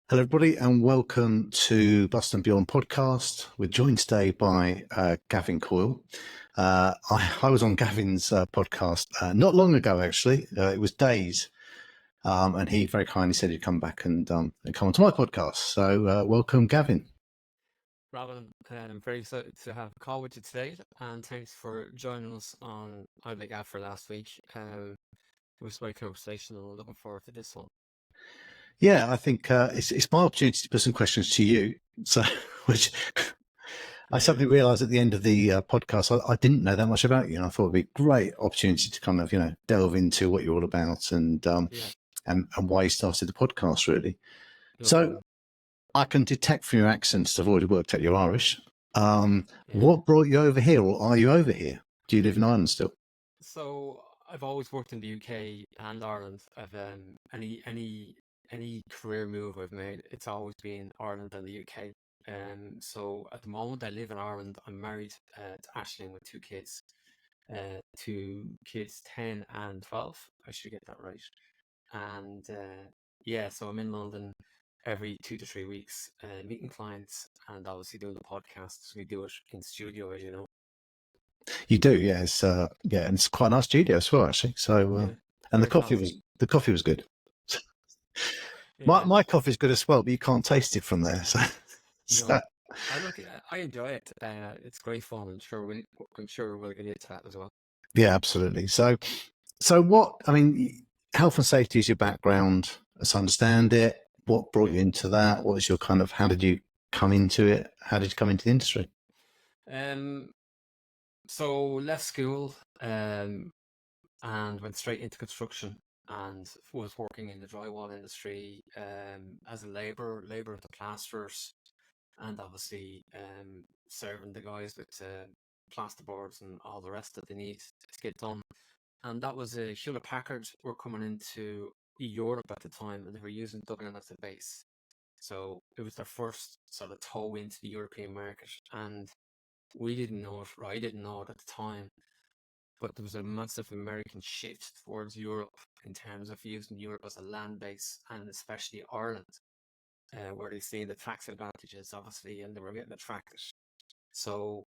Hello, everybody, and welcome to Bust and Beyond podcast. We're joined today by Gavin Coyle. I was on Gavin's podcast not long ago, actually. It was days, and he very kindly said he'd come back and come onto my podcast. So, welcome, Gavin. Robin, I'm very excited to have a call with you today, and thanks for joining us on I'd Like After last week. It was a great conversation, and I'm looking forward to this one. Yeah, I think it's my opportunity to put some questions to you. So, which I Yeah, suddenly realised at the end of the podcast, I didn't know that much about you, and I thought it'd be a great opportunity to kind of delve into what you're all about yeah, and why you started the podcast, really. no So problem. I can detect from your accents, I've already worked out you're Irish. Yeah. What brought you over here, or are you over here? Do you live in Ireland still? So I've always worked in the UK and Ireland. I've any career move I've made, it's always been Ireland and the UK. So at the moment I live in Ireland. I'm married to Aisling with two kids, 10 and 12. I should get that right. And yeah, so I'm in London every 2 to 3 weeks, meeting clients and obviously doing the podcasts. We do it in studio, as you know. You do, yeah. And it's quite a nice studio as well, actually. So, Yeah, and very classy. the coffee was good. Yeah, My coffee's good as well, but you can't taste it from there. So, no, so I look, I enjoy it. It's great fun. I'm sure we'll get into that as well. yeah, absolutely. So what? I mean, health and safety is your background, as I understand it. What brought Yeah. you into that? What was your kind of? How did you come into it? How did you come into the industry? Um. So left school, and went straight into construction and was working in the drywall industry, as a labourer at the plasterers, and obviously serving the guys with plasterboards and all the rest that they need to get done. And that was Hewlett Packard were coming into Europe at the time, and they were using Dublin as a base. So it was their first sort of toe into the European market, and we didn't know it, or I didn't know it at the time, but there was a massive American shift towards Europe in terms of using Europe as a land base, and especially Ireland, where they see the tax advantages, obviously, and they were getting attracted. So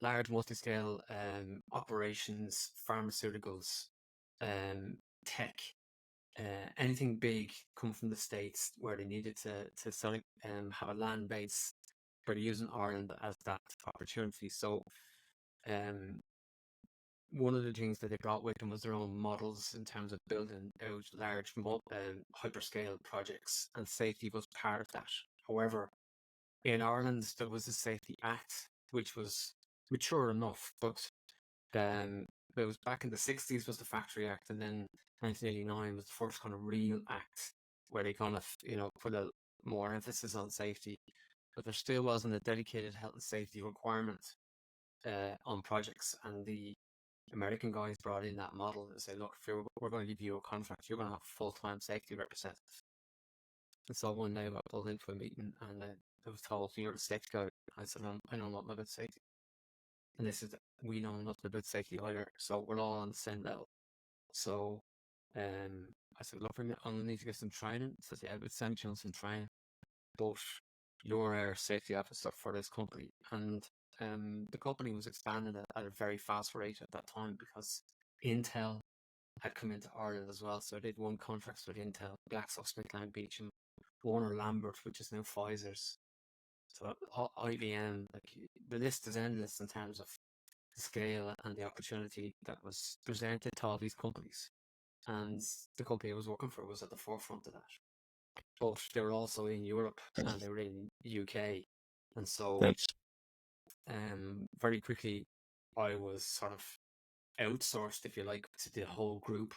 large multi-scale operations, pharmaceuticals, um, tech, anything big come from the States where they needed to sort of have a land base, but using Ireland as that opportunity. So um, one of the things that they brought with them was their own models in terms of building out large hyperscale projects, and safety was part of that. However, in Ireland, there was a Safety Act, which was mature enough, but it was back in the 60s was the Factory Act, and then 1989 was the first kind of real act where they kind of, put a more emphasis on safety. But there still wasn't a dedicated health and safety requirement on projects, and the American guys brought in that model and said, look, we're going to give you a contract, you're going to have a full-time safety representative. And so one day I got pulled into a meeting, and I was told, you're the safety guy. I said, I know nothing about safety. And they said, we know nothing about safety either, so we're all on the same level. So I said, look, I'm going to need to get some training. So yeah, I would send you on some training, but you're our safety officer for this company. And the company was expanding at a very fast rate at that time because Intel had come into Ireland as well. So I did one contract with Intel, GlaxoSmithKline Beecham, Warner Lambert, which is now Pfizer's. So IBM, like the list is endless in terms of the scale and the opportunity that was presented to all these companies. And the company I was working for was at the forefront of that. But they were also in Europe and they were in the UK. And so Thanks. very quickly I was sort of outsourced, if you like, to the whole group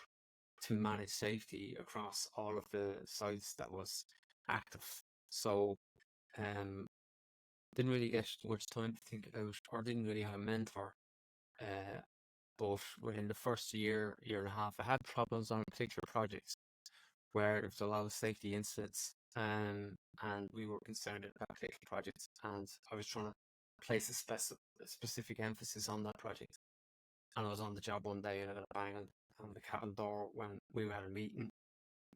to manage safety across all of the sites that was active. So um didn't really get much time to think about, or didn't really have a mentor. Uh, but within the first year and a half, I had problems on particular projects where there was a lot of safety incidents, and we were concerned about particular projects, and I was trying to place a specific emphasis on that project. And I was on the job one day, and I got a bang on the cabin door when we were at a meeting,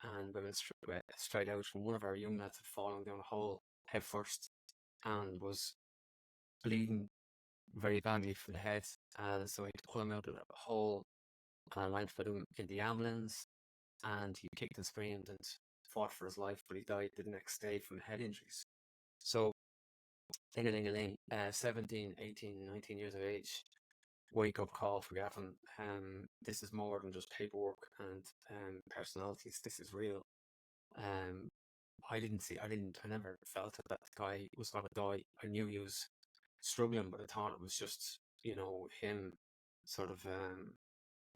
and we went straight out, and one of our young lads had fallen down a hole head first and was bleeding very badly from the head. So I had to pull him out of the hole, and I went for him in the ambulance, and he kicked and screamed and fought for his life, but he died the next day from head injuries. So, ding-a-ling-a-ling, 17, 18, 19 years of age, wake up call for Gavin. This is more than just paperwork and personalities. This is real. Um, I never felt that that guy was going to die. I knew he was struggling, but I thought it was just, him sort of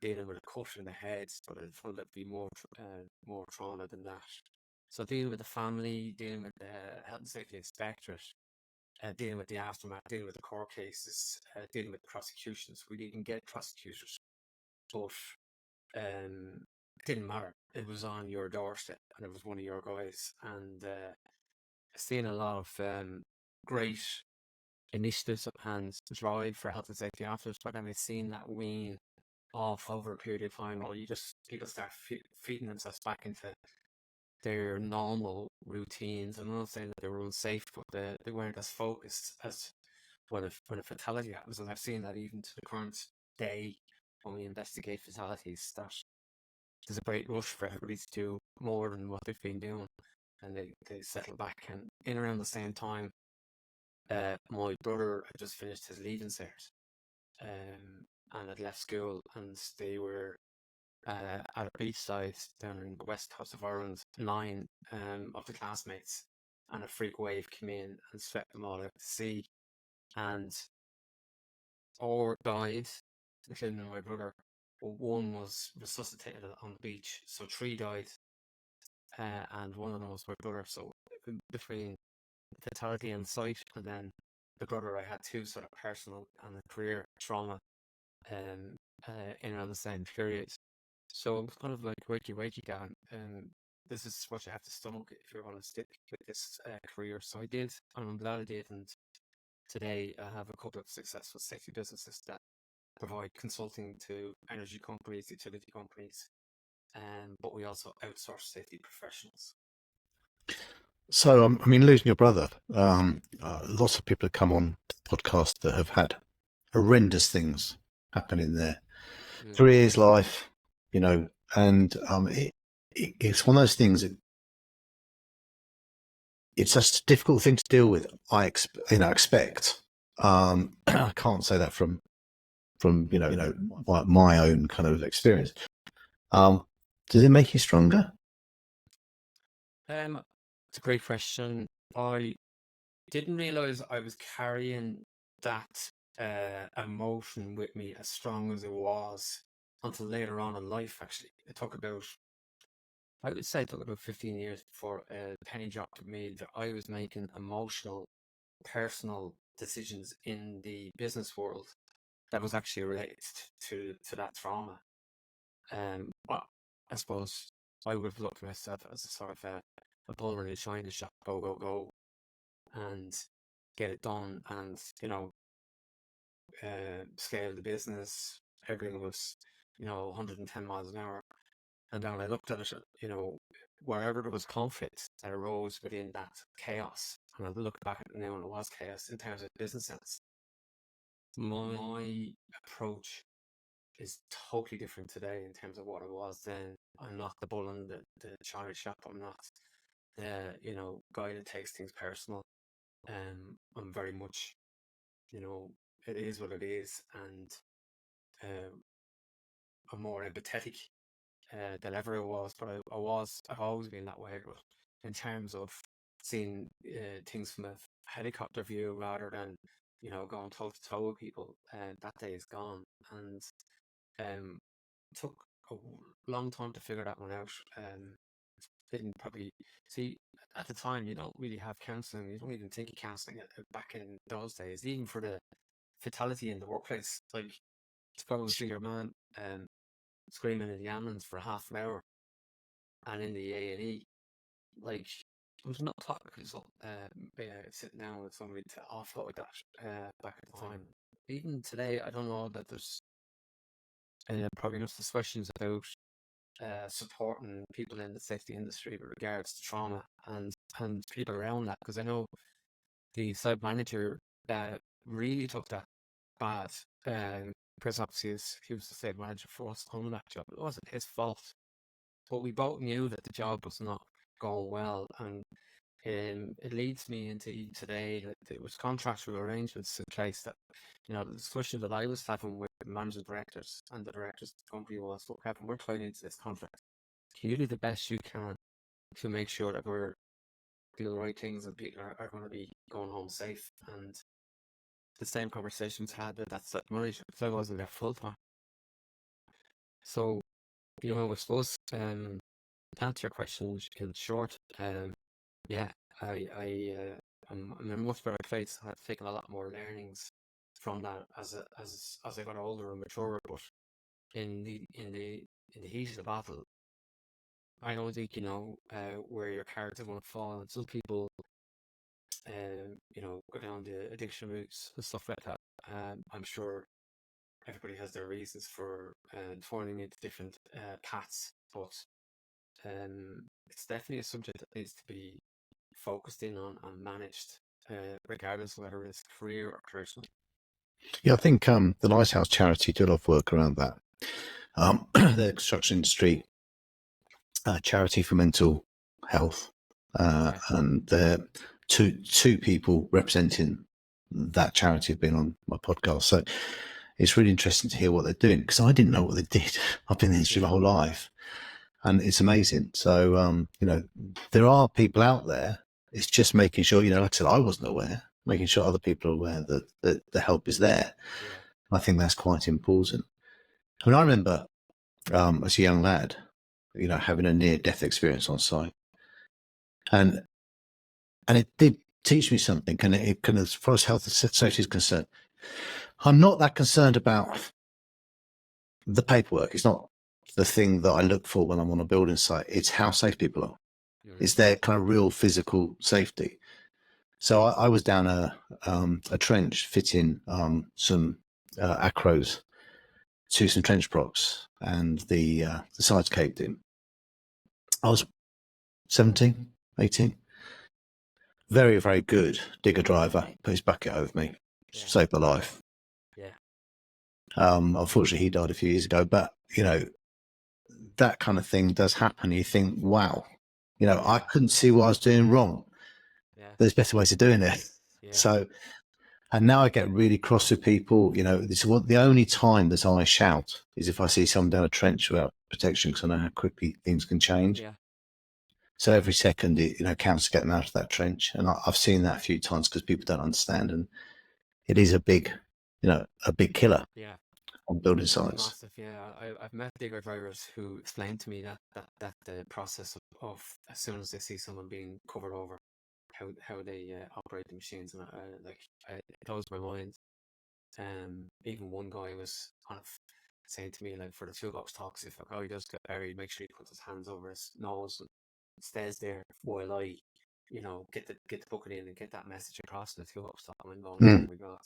dealing with a cut in the head, but I found it to be more trauma than that. So dealing with the family, dealing with the health and safety inspectorate, dealing with the aftermath, dealing with the court cases, dealing with prosecutions. We didn't get prosecuted, but it didn't matter. It was on your doorstep, and it was one of your guys. And seeing a lot of great initiatives and drive for health and safety officers, but then we've seen that wane off over a period of time, or people start feeding themselves back into their normal routines. I'm not saying that they were unsafe, but they weren't as focused as when a fatality happens. And I've seen that even to the current day when we investigate fatalities, that there's a great rush for everybody to do more than what they've been doing, and they settle back. And in around the same time, my brother had just finished his leaving cert, and had left school, and they were at a beachside down in the west coast of Ireland. 9 of the classmates and a freak wave came in and swept them all out to sea, and all died, including my brother. One was resuscitated on the beach, so 3 died, and one of them was my brother. So between fatality and sight, and then the brother, I had 2 sort of personal and a career trauma in around the same period. So it was kind of like wakey, Dan. This is what you have to stomach if you want to stick with this career. So I did, and I'm glad I did. And today I have a couple of successful safety businesses that provide consulting to energy companies, utility companies, but we also outsource safety professionals. So, I mean, losing your brother, lots of people have come on the podcast that have had horrendous things happen in their careers, life, and it's one of those things that it's just a difficult thing to deal with. I expect. I can't say that from my own kind of experience. Does it make you stronger? It's a great question. I didn't realize I was carrying that emotion with me as strong as it was until later on in life. Actually, I would say it took about 15 years before a penny dropped with me that I was making emotional, personal decisions in the business world that was actually related to that trauma. Well, I suppose I would have looked at myself as a sort of a bull in a china shop, go, and get it done, and scale the business. Everything was 110 miles an hour, and then when I looked at it, wherever there was conflict that arose within that chaos, and I look back at it now and it was chaos in terms of business sense. My approach is totally different today in terms of what it was then. I'm not the bull in the china shop. I'm not the guy that takes things personal. I'm very much, it is what it is, and I'm more empathetic than ever I was. But I've always been that way. But in terms of seeing things from a helicopter view rather than going toe to toe with people, that day is gone, and took a long time to figure that one out. Didn't probably see at the time. You don't really have counselling. You don't even think of counselling back in those days, even for the fatality in the workplace. Like to go and see your man screaming in the ambulance for half an hour, and in the A&E, like there was no topic sitting down with somebody to offload that back at the time. Even today, I don't know that there's probably enough discussions about supporting people in the safety industry with regards to trauma and people around that, because I know the site manager really took that bad, because obviously he was the site manager for us on that job. It wasn't his fault, but we both knew that the job was not going well, and it leads me into today that there was contractual arrangements in place that, the discussion that I was having with the managing directors and the directors of the company was, look, Kevin, we're tied into this contract. Can you do the best you can to make sure that we're doing the right things and people are going to be going home safe? And the same conversations had with that set manager, because I wasn't there full time. So, I suppose, to answer your question in short, yeah, I'm in a much better place. I've taken a lot more learnings from that as I got older and maturer. But in the heat of the battle, I don't think where your character will fall. And some people, go down the addiction routes and stuff like that. I'm sure everybody has their reasons for falling into different paths, but it's definitely a subject that needs to be focused in on and managed, regardless of whether it's career or personal. Yeah, I think the Lighthouse charity do a lot of work around that. The construction industry charity for mental health, and the two people representing that charity have been on my podcast. So it's really interesting to hear what they're doing, because I didn't know what they did. I've been in the industry my whole life, and it's amazing. So there are people out there. It's just making sure, like I said, I wasn't aware, making sure other people are aware that the help is there. Yeah. I think that's quite important. I mean, I remember as a young lad, having a near-death experience on site, and it did teach me something. And it kind of, as far as health and safety is concerned, I'm not that concerned about the paperwork. It's not the thing that I look for when I'm on a building site. It's how safe people are. It's their kind of real physical safety. So I was down a trench fitting some acros to some trench blocks, and the sides caved in. I was 17, 18. Very, very good digger driver. Put his bucket over me. Yeah. Saved my life. Yeah. Unfortunately, he died a few years ago. But, that kind of thing does happen. You think, wow, I couldn't see what I was doing wrong. Yeah. There's better ways of doing it. Yeah. So, and now I get really cross with people. This is the only time that I shout is if I see someone down a trench without protection, because I know how quickly things can change. Yeah. So every second, it counts to get them out of that trench. And I've seen that a few times because people don't understand. And it is a big killer. Yeah. On building sites. Massive. Yeah. I've met digger drivers who explained to me that the process of as soon as they see someone being covered over, how they operate the machines, and it blows my mind. Even one guy was kind of saying to me, like, for the toolbox talks, if a guy does get buried, make sure he puts his hands over his nose and stays there while I, get the bucket in and get that message across to the toolbox talk. I'm going, oh my god,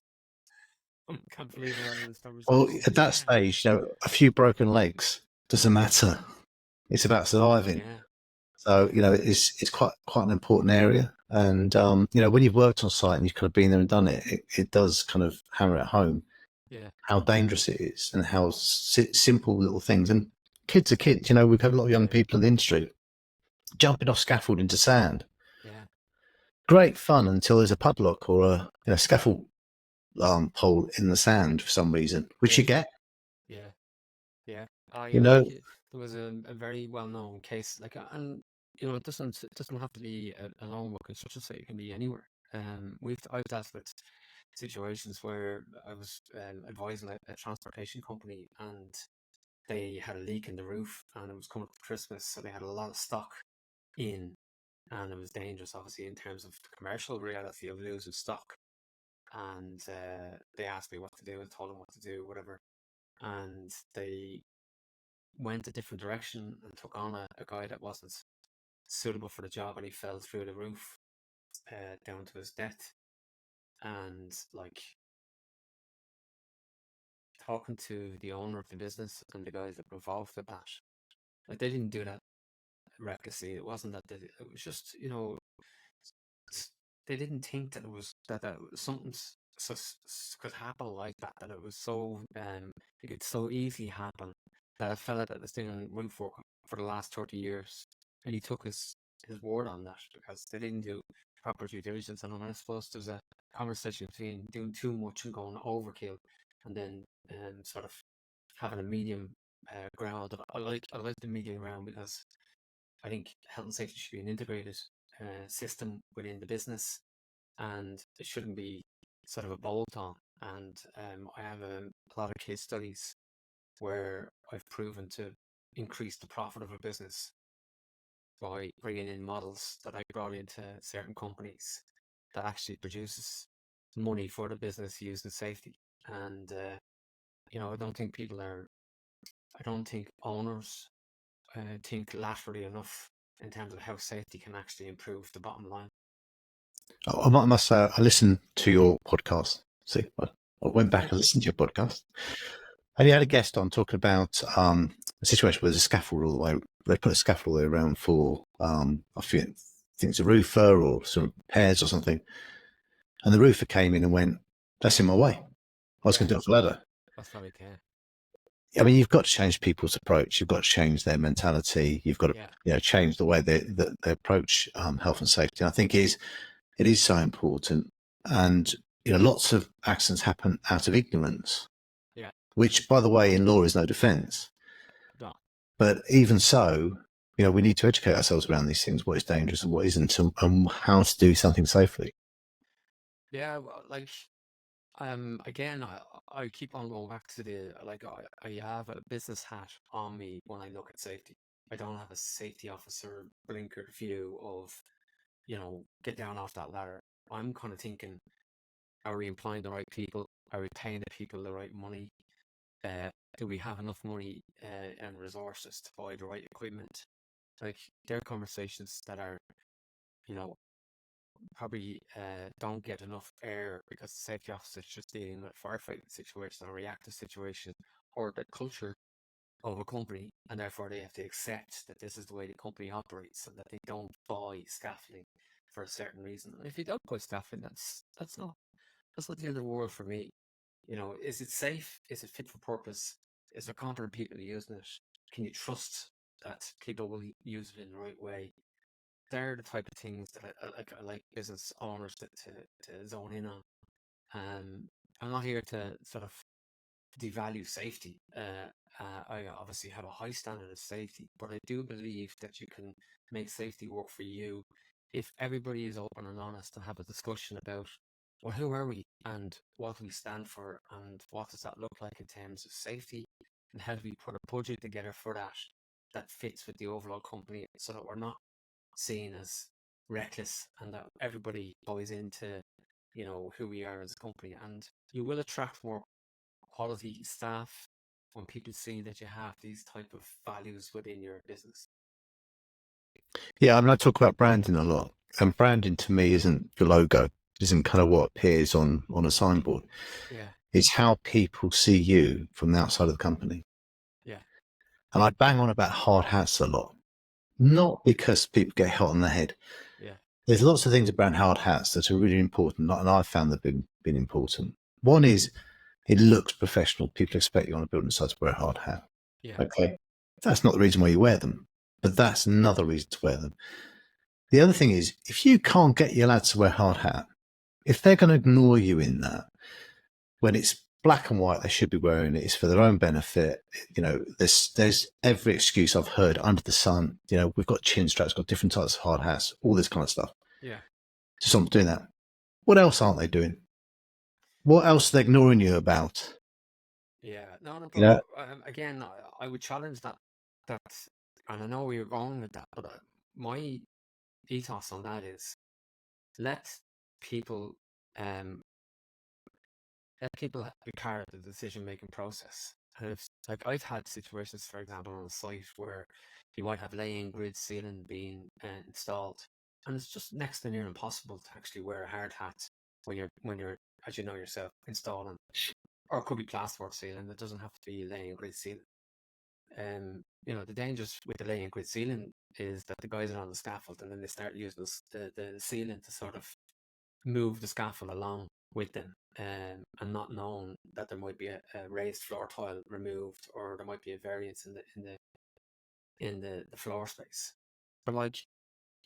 I can't believe we're having this Well, conversation. at that stage, a few broken legs doesn't matter. It's about surviving. Yeah. So it's quite an important area. And when you've worked on site and you've kind of been there and done it, it does kind of hammer at home. Yeah. How dangerous it is, and how simple little things. And kids are kids. We've had a lot of young people in the industry jumping off scaffold into sand. Yeah. Great fun until there's a padlock or a scaffold hole in the sand for some reason, which you get. Yeah. Yeah. There was a very well known case, and it doesn't have to be a long with construction site. It can be anywhere. I've dealt with situations where I was advising a transportation company, and they had a leak in the roof, and it was coming up to Christmas, so they had a lot of stock in, and it was dangerous, obviously, in terms of the commercial reality of losing stock. And they asked me what to do, and told them what to do, whatever, and they went a different direction and took on a guy that wasn't suitable for the job, and he fell through the roof down to his death. And talking to the owner of the business and the guys that were involved with that, Like they didn't do that recklessly. It wasn't that they, it was just, they didn't think that it was that something could happen like that. That it was so it could so easily happen that a fella that was doing roof work for the last 30 years, and he took his word on that because they didn't do proper due diligence on him. And I suppose there's a conversation between doing too much and going overkill, and then sort of having a medium ground. I like the medium ground because I think health and safety should be an integrated system within the business, and it shouldn't be sort of a bolt on. And I have a lot of case studies where I've proven to increase the profit of a business by bringing in models that I brought into certain companies that actually produces money for the business using safety. And I don't think I don't think owners think laterally enough in terms of how safety can actually improve the bottom line. I must say, I listened to your podcast. See, I went back Thank and you. listened to your podcast, and you had a guest on talking about a situation where there's a scaffold all the way. They put a scaffold all the way around for, I think it's a roofer or some repairs or something. And the roofer came in and went, "That's in my way. I was Yeah, going to do it with a ladder." that's very key. I mean, you've got to change people's approach. You've got to change their mentality. You've got to, Yeah, change the way they approach health and safety. And I think it is so important. And lots of accidents happen out of ignorance, yeah, which, by the way, in law is no defence. no, But even so, we need to educate ourselves around these things: what is dangerous and what isn't, and how to do something safely. yeah. Well, like, again, I keep on going back to I have a business hat on me when I look at safety. I don't have a safety officer blinkered view of, get down off that ladder. I'm kind of thinking, are we employing the right people? Are we paying the people the right money? Uh, do we have enough money and resources to buy the right equipment? Like, there are conversations that are, you know, probably don't get enough air because the safety officer is just dealing with a firefighting situation or a reactive situation or the culture of a company, and therefore they have to accept that this is the way the company operates and that they don't buy scaffolding for a certain reason. And if you don't buy scaffolding, that's not the end of the world for me. Is it safe? Is it fit for purpose? Is there competent people using it? Can you trust that people will use it in the right way? They're the type of things that I like business owners to zone in on. I'm not here to sort of devalue safety. I obviously have a high standard of safety, but I do believe that you can make safety work for you if everybody is open and honest and have a discussion about, well, who are we and what we stand for and what does that look like in terms of safety, and how do we put a budget together for that fits with the overall company so that we're not seen as reckless and that everybody buys into who we are as a company. And you will attract more quality staff when people see that you have these type of values within your business. Yeah, I mean, I talk about branding a lot, and branding to me isn't your logo, isn't kind of what appears on a signboard. Yeah, It's how people see you from the outside of the company. yeah, And I bang on about hard hats a lot, not because people get hot on the head. yeah, There's lots of things about hard hats that are really important, and I've found that been important. One is it looks professional. People expect you on a building site to wear a hard hat. yeah, Okay, that's not the reason why you wear them, but that's another reason to wear them. The other thing is, if you can't get your lads to wear a hard hat, if they're going to ignore you in that, when it's black and white, they should be wearing it. It's for their own benefit. There's every excuse I've heard under the sun. We've got chin straps, got different types of hard hats, all this kind of stuff. yeah, Just not doing that. What else aren't they doing? What else are they ignoring you about? yeah. No, no, You but know, again, I would challenge that, and I know we are going with that, but my ethos on that is let people um be part of the decision making process. And if, like, I've had situations, for example, on a site where you might have laying grid ceiling being installed, and it's just next to near impossible to actually wear a hard hat when you're, as you know yourself, installing, or it could be plasterboard ceiling. It doesn't have to be laying grid ceiling. the dangers with the laying grid ceiling is that the guys are on the scaffold and then they start using the ceiling to sort of move the scaffold along with them, and not knowing that there might be a raised floor tile removed, or there might be a variance in the floor space. But like,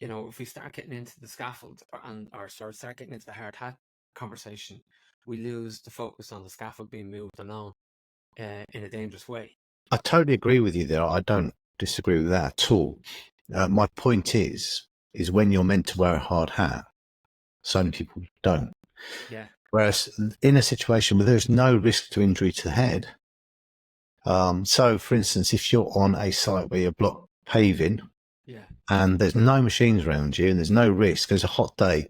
if we start getting into the scaffold or start getting into the hard hat conversation, we lose the focus on the scaffold being moved along in a dangerous way. I totally agree with you there. I don't disagree with that at all. My point is when you're meant to wear a hard hat, so many people don't. Yeah. Whereas in a situation where there's no risk to injury to the head, so for instance, if you're on a site where you're block paving, Yeah. and there's no machines around you and there's no risk, there's a hot day,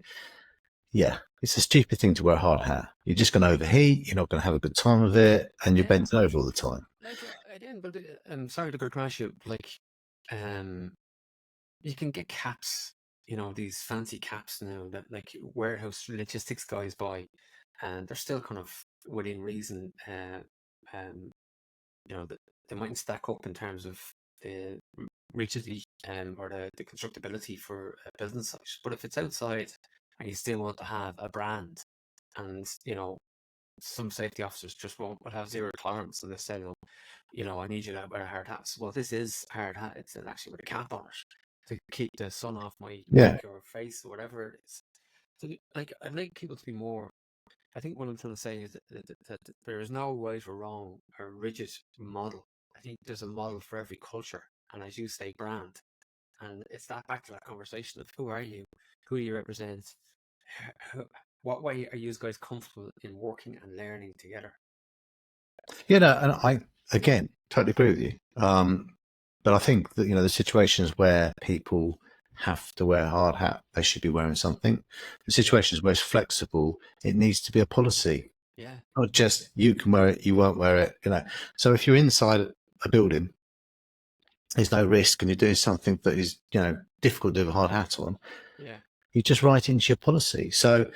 yeah, it's a stupid thing to wear a hard hat. You're just going to overheat, you're not going to have a good time of it, and you're bent over all the time. Like, again, but I'm sorry to go crash you. Like, you can get caps, these fancy caps now that like warehouse logistics guys buy, and they're still kind of within reason. That they mightn't stack up in terms of the rigidity or the constructability for a business site. But if it's outside and you still want to have a brand, and some safety officers just will have zero tolerance, so they say, I need you to wear a hard hat. Well, this is a hard hat. It's actually with a cap on it to keep the sun off my neck or face or whatever it is. So, like, I'd like people to be more. I think what I'm trying to say is that there is no right or wrong or rigid model. I think there's a model for every culture, and as you say, brand. And it's back to that conversation of who are you, who do you represent, what way are you guys comfortable in working and learning together? And I again totally agree with you. But I think that the situations where people have to wear a hard hat, they should be wearing something. The situations where it's flexible, it needs to be a policy. Yeah. Not just you can wear it, you won't wear it. So if you're inside a building, there's no risk, and you're doing something that is difficult to do with a hard hat on. Yeah. You just write into your policy so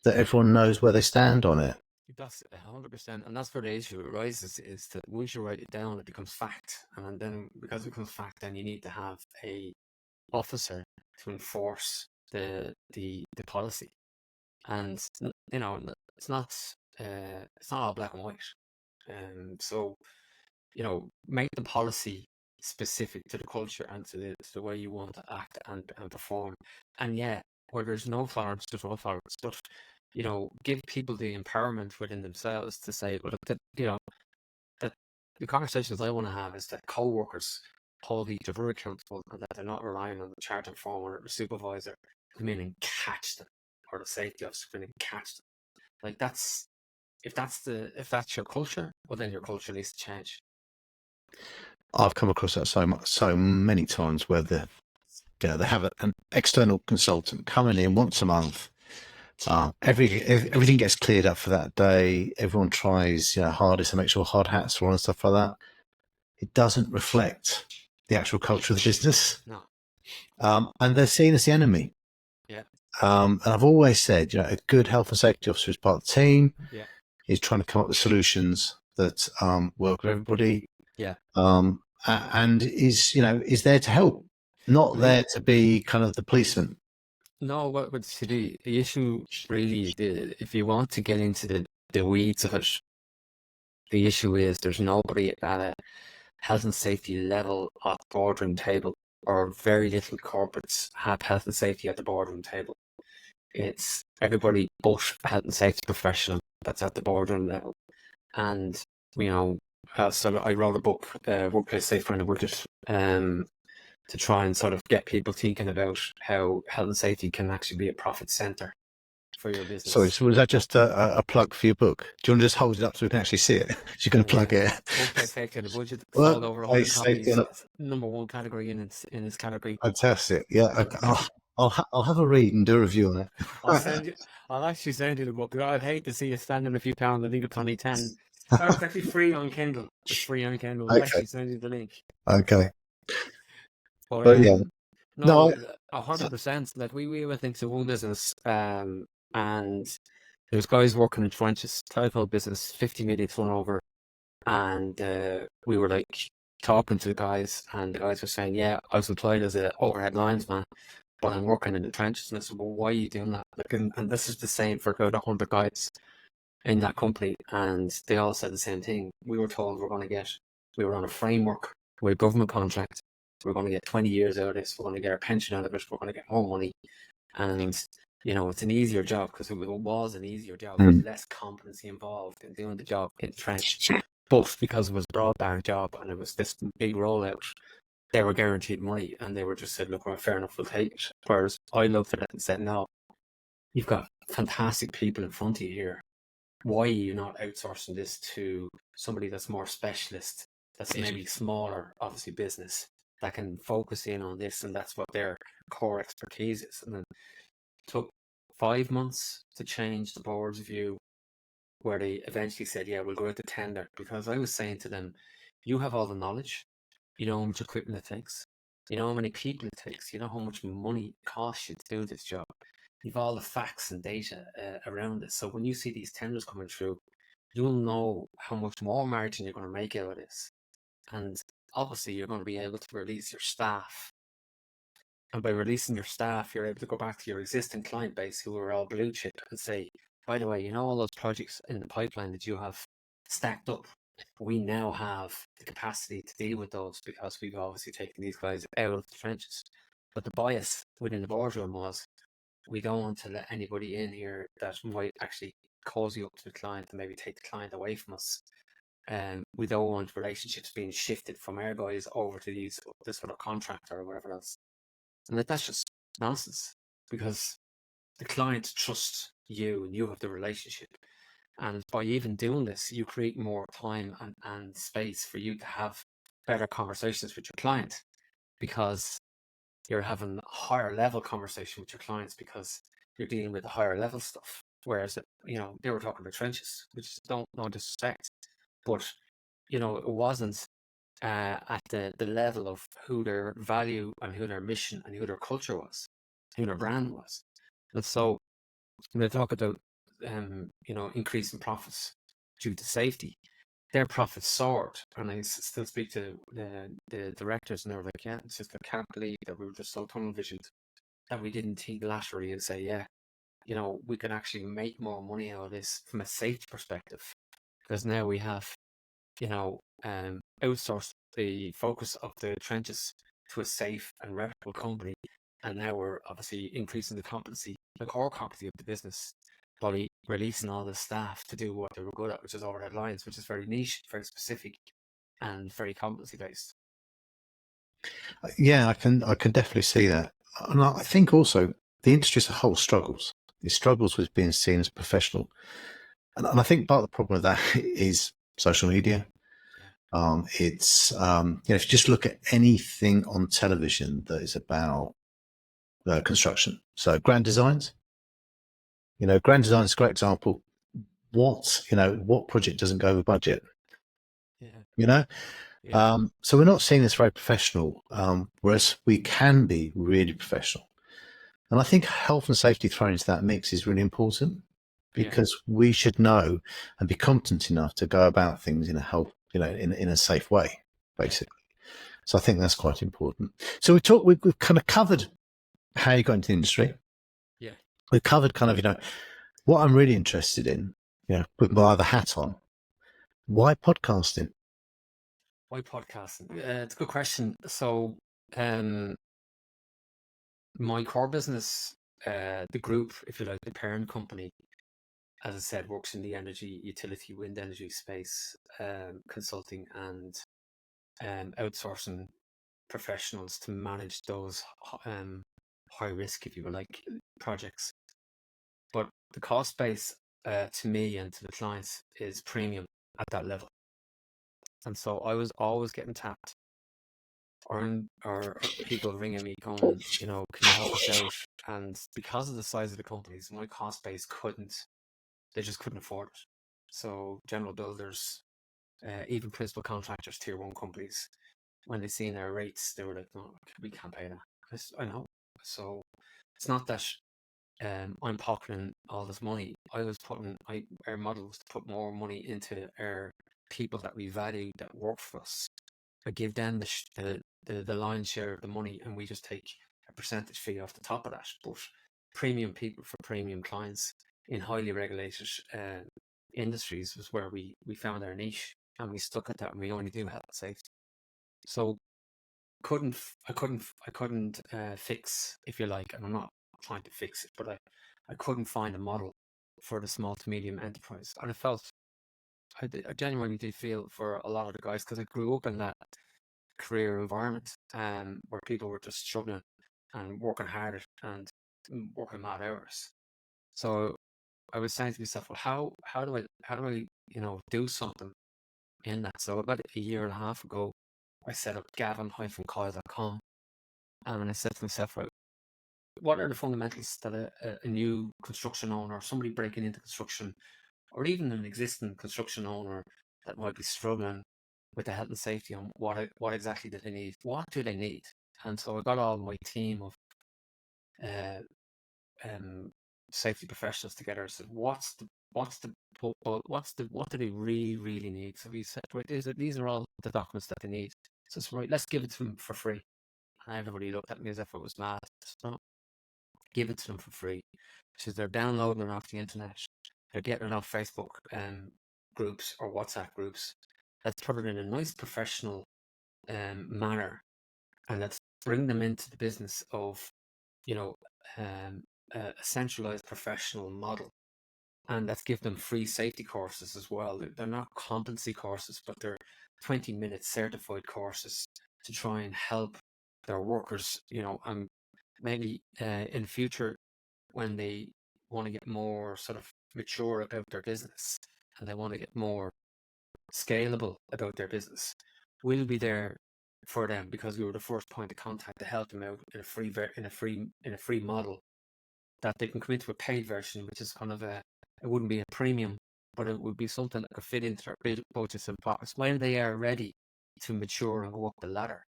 that everyone knows where they stand on it. That's 100%, and that's where the issue arises. Is that once you write it down, it becomes fact, and then because it becomes fact, then you need to have a officer to enforce the policy, and it's not all black and white. So make the policy specific to the culture and to the way you want to act and perform, and where there's no tolerance, there's no tolerance, but give people the empowerment within themselves to say, well, that the conversations I want to have is that co-workers hold each other accountable, and that they're not relying on the charter former or the supervisor to come in and catch them, or the safety officer to come in and catch them. Like, if that's your culture, well, then your culture needs to change. I've come across that so many times where they have an external consultant coming in once a month. Everything gets cleared up for that day. Everyone tries hardest to make sure hard hats are on and stuff like that. It doesn't reflect the actual culture of the business. No. And they're seen as the enemy. Yeah. And I've always said, a good health and safety officer is part of the team. Yeah. He's trying to come up with solutions that work for everybody. Yeah. And is there to help, not there to be kind of the policeman. No, but the issue really, if you want to get into the weeds of it, the issue is there's nobody at a health and safety level at the boardroom table, or very little corporates have health and safety at the boardroom table. It's everybody but a health and safety professional that's at the boardroom level. And, so I wrote a book, Workplace Safe and Budget, to try and sort of get people thinking about how health and safety can actually be a profit center for your business. Sorry, so was that just a plug for your book? Do you want to just hold it up so we can actually see it? You're going to plug it. Workplace Safety and Budget, sold over 100 copies, number one category in its category. Fantastic. Yeah, okay. I'll have a read and do a review on it. I'll actually send you the book. I'd hate to see you spending a few pounds. I think it's only 10. It's actually free on Kindle. It's free on Kindle. I'll actually send you the link. Okay. But yeah. No, 100%. Like, we went into one business, and there's guys working in trenches, telephone business, 50 million turnover, and we were like talking to the guys, and the guys were saying, yeah, I was employed as an overhead linesman, but I'm working in the trenches. And I said, well, why are you doing that? Like, and this is the same for about 100 guys in that company, and they all said the same thing. We were told we were on a framework with a government contract. We're going to get 20 years out of this. We're going to get our pension out of it. We're going to get more money. And, it's an easier job because it was an easier job. There was less competency involved in doing the job in the trench. But because it was a broadband job and it was this big rollout, they were guaranteed money, and they were just said, look, well, fair enough, we'll take it. Whereas I looked at it and said, no, you've got fantastic people in front of you here. Why are you not outsourcing this to somebody that's more specialist, that's maybe smaller, obviously business, that can focus in on this, and that's what their core expertise is. And then it took 5 months to change the board's view, where they eventually said, yeah, we'll go out to tender, because I was saying to them, you have all the knowledge, you know how much equipment it takes, you know how many people it takes, you know how much money it costs you to do this job. You've all the facts and data around it. So when you see these tenders coming through, you'll know how much more margin you're going to make out of this. And obviously, you're going to be able to release your staff. And by releasing your staff, you're able to go back to your existing client base who are all blue chip and say, by the way, you know all those projects in the pipeline that you have stacked up? We now have the capacity to deal with those because we've obviously taken these guys out of the trenches. But the bias within the boardroom was, we don't want to let anybody in here that might actually cause you up to the client and maybe take the client away from us. And we don't want relationships being shifted from our guys over to this other contractor or whatever else. And that's just nonsense, because the client trusts you and you have the relationship. And by even doing this, you create more time and space for you to have better conversations with your client, because you're having a higher level conversation with your clients because you're dealing with the higher level stuff. Whereas, they were talking about trenches, which don't no disrespect, but it wasn't at the level of who their value and who their mission and who their culture was, who their brand was. And so when they talk about increasing profits due to safety, their profits soared. And I still speak to the directors, and they were like, yeah, it's just, I can't believe that we were just so tunnel visioned that we didn't think laterally and say, yeah, we can actually make more money out of this from a safety perspective, because now we have, outsourced the focus of the trenches to a safe and reputable company. And now we're obviously increasing the competency, the core competency of the business, by releasing all the staff to do what they were good at, which is overhead lines, which is very niche, very specific, and very competency based. Yeah, I can definitely see that, and I think also the industry as a whole struggles. It struggles with being seen as professional, and I think part of the problem with that is social media. It's if you just look at anything on television that is about construction, so Grand Designs. Grand Design is a great example. What project doesn't go over budget? Yeah, You know, yeah, so we're not seeing this very professional, whereas we can be really professional. And I think health and safety thrown into that mix is really important, yeah, because we should know and be competent enough to go about things in a in a safe way, yeah, basically. So I think that's quite important. So we've kind of covered how you got into the industry. yeah. We've covered kind of, what I'm really interested in, with my other hat on. Why podcasting? Why podcasting? It's a good question. So, my core business, the group, if you like, the parent company, as I said, works in the energy, utility, wind energy space, consulting and outsourcing professionals to manage those high risk, if you will, like, projects. But the cost base to me and to the clients is premium at that level. And so I was always getting tapped, or people ringing me going, can you help us out? And because of the size of the companies, my cost base they just couldn't afford it. So general builders, even principal contractors, tier one companies, when they seen our rates, they were like, no, we can't pay that. I know. So it's not that I'm pocketing all this money. Our model was to put more money into our people that we value, that work for us. I give them the lion's share of the money, and we just take a percentage fee off the top of that. But premium people for premium clients in highly regulated industries was where we found our niche, and we stuck at that, and we only do health and safety. So I couldn't fix, if you like, and I'm not trying to fix it, but I couldn't find a model for the small to medium enterprise, and I genuinely did feel for a lot of the guys, because I grew up in that career environment, where people were just struggling and working hard and working mad hours. So I was saying to myself, well, how do I do something in that? So about a year and a half ago, I set up gavin-coyle.com, and I said to myself, right, what are the fundamentals that a new construction owner, or somebody breaking into construction, or even an existing construction owner that might be struggling with the health and safety, on what exactly do they need? What do they need? And so I got all my team of uh, safety professionals together. So what do they really need? So we said, right, these are all the documents that they need. So it's right, let's give it to them for free. And everybody looked at me as if I was mad. So give it to them for free. So they're downloading it off the internet. They're getting it off Facebook groups or WhatsApp groups. Let's put it in a nice professional manner, and let's bring them into the business of, a centralized professional model. And let's give them free safety courses as well. They're not competency courses, but they're 20-minute certified courses to try and help their workers, and maybe in the future, when they want to get more sort of mature about their business, and they want to get more scalable about their business, we'll be there for them, because we were the first point of contact to help them out in a free model, that they can come into a paid version, which is kind of it wouldn't be a premium, but it would be something that could fit into their budgets and pockets when they are ready to mature and go up the ladder.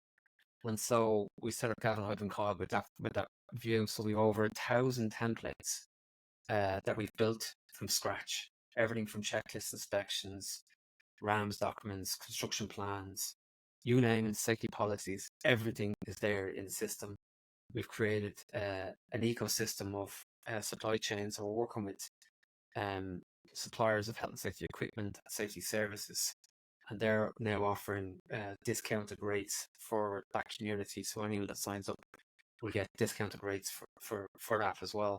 And so we set up Gavin Coyle with that view. So we have over 1,000 templates that we've built from scratch. Everything from checklist inspections, RAMS documents, construction plans, you name it, safety policies, everything is there in the system. We've created an ecosystem of supply chains. So we're working with suppliers of health and safety equipment, safety services, and they're now offering discounted rates for that community. So anyone that signs up will get discounted rates for that as well.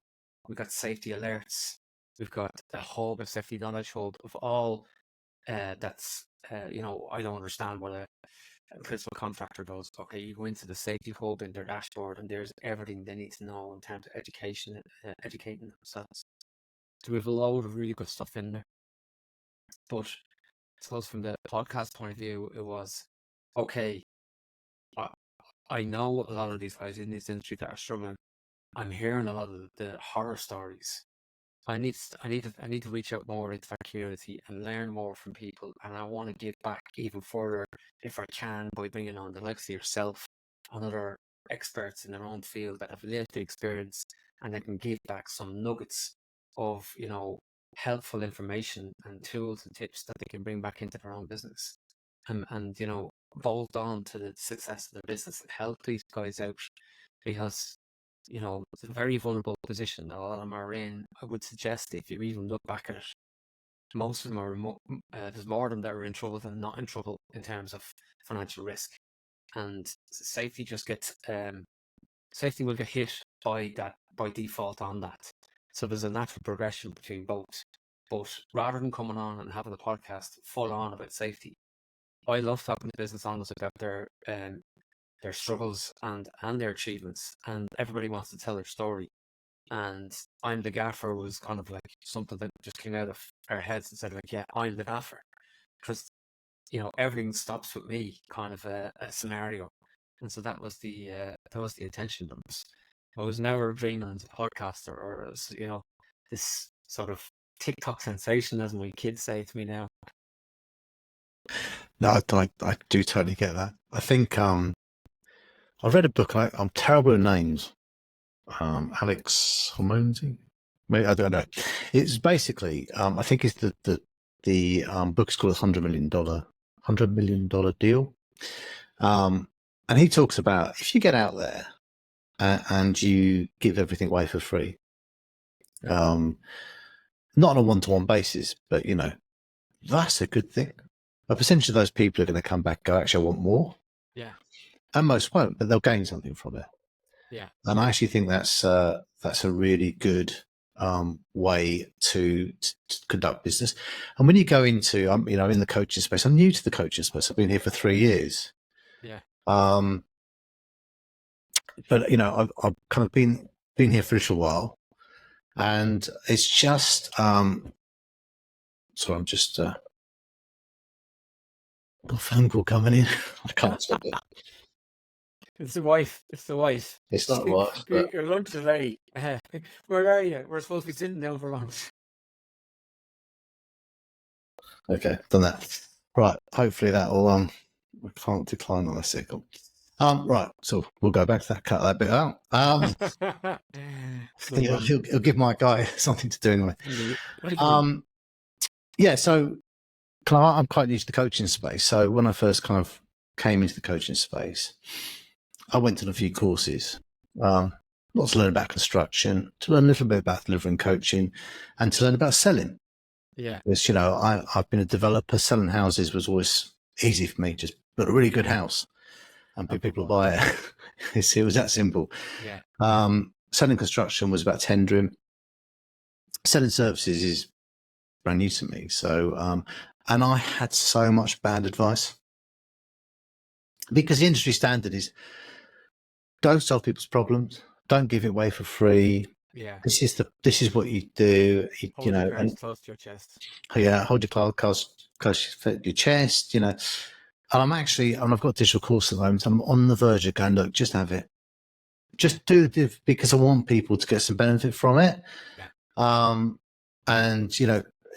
We've got safety alerts. We've got a hub, a safety knowledge hub of all that's, I don't understand what a principal contractor does. Okay, you go into the safety hub in their dashboard, and there's everything they need to know in terms of education, educating themselves. So we have a load of really good stuff in there. But I suppose from the podcast point of view, it was, okay, I know a lot of these guys in this industry that are struggling. I'm hearing a lot of the horror stories. I need to reach out more into that community and learn more from people, and I want to give back even further if I can, by bringing on the likes of yourself and other experts in their own field that have lived the experience, and they can give back some nuggets of helpful information and tools and tips that they can bring back into their own business, and bolt on to the success of their business and help these guys out, because it's a very vulnerable position that a lot of them are in. I would suggest, if you even look back at it, most of them are there's more of them that are in trouble than not in trouble in terms of financial risk, and safety just gets safety will get hit by default on that. So there's a natural progression between both. But rather than coming on and having a podcast full on about safety, I love talking to business owners about their struggles and their achievements, and everybody wants to tell their story. And I'm the gaffer was kind of like something that just came out of our heads and said, like, yeah, I'm the gaffer, because everything stops with me, kind of a scenario. And so that was the intention of this. I was never dreaming as a podcaster, or as this sort of TikTok sensation, as my kids say to me now. No, I do totally get that. I think I read a book. I'm terrible at names. Alex Hormonzi? Maybe, I don't know. It's basically I think it's the book's called $100 million deal. And he talks about if you get out there and you give everything away for free, not on a one-to-one basis, but that's a good thing. A percentage of those people are going to come back and go, actually, I want more. Yeah. And most won't, but they'll gain something from it. Yeah. And I actually think that's a really good way to conduct business. And when you go into, in the coaching space, I'm new to the coaching space. I've been here for 3 years. Yeah. But I've kind of been here for a little while, and it's just so I'm just got a phone call coming in. I can't stop it. It's the wife. It's the wife. It's not worse, but Your lunch is ready. Where are you? We're supposed to be sitting down for lunch. okay, done that. Right, hopefully that'll we can't decline on a signal. Right, so we'll go back to that, cut that bit out. He'll give my guy something to do anyway. Yeah, so I'm quite new to the coaching space. So when I first kind of came into the coaching space, I went to a few courses, not to learn about construction, to learn a little bit about delivering coaching, and to learn about selling. Yeah. Because, I've been a developer. Selling houses was always easy for me. Just build a really good house and people will buy it. It was that simple. Yeah. Selling construction was about tendering. Selling services is brand new to me. So, and I had so much bad advice because the industry standard is don't solve people's problems. Don't give it away for free. Yeah. This is what you do. Hold your cards close to your chest. Yeah, hold your cards close to your chest. And I've got a digital course at the moment. And I'm on the verge of going, look, just have it. Just do it because I want people to get some benefit from it. Yeah. And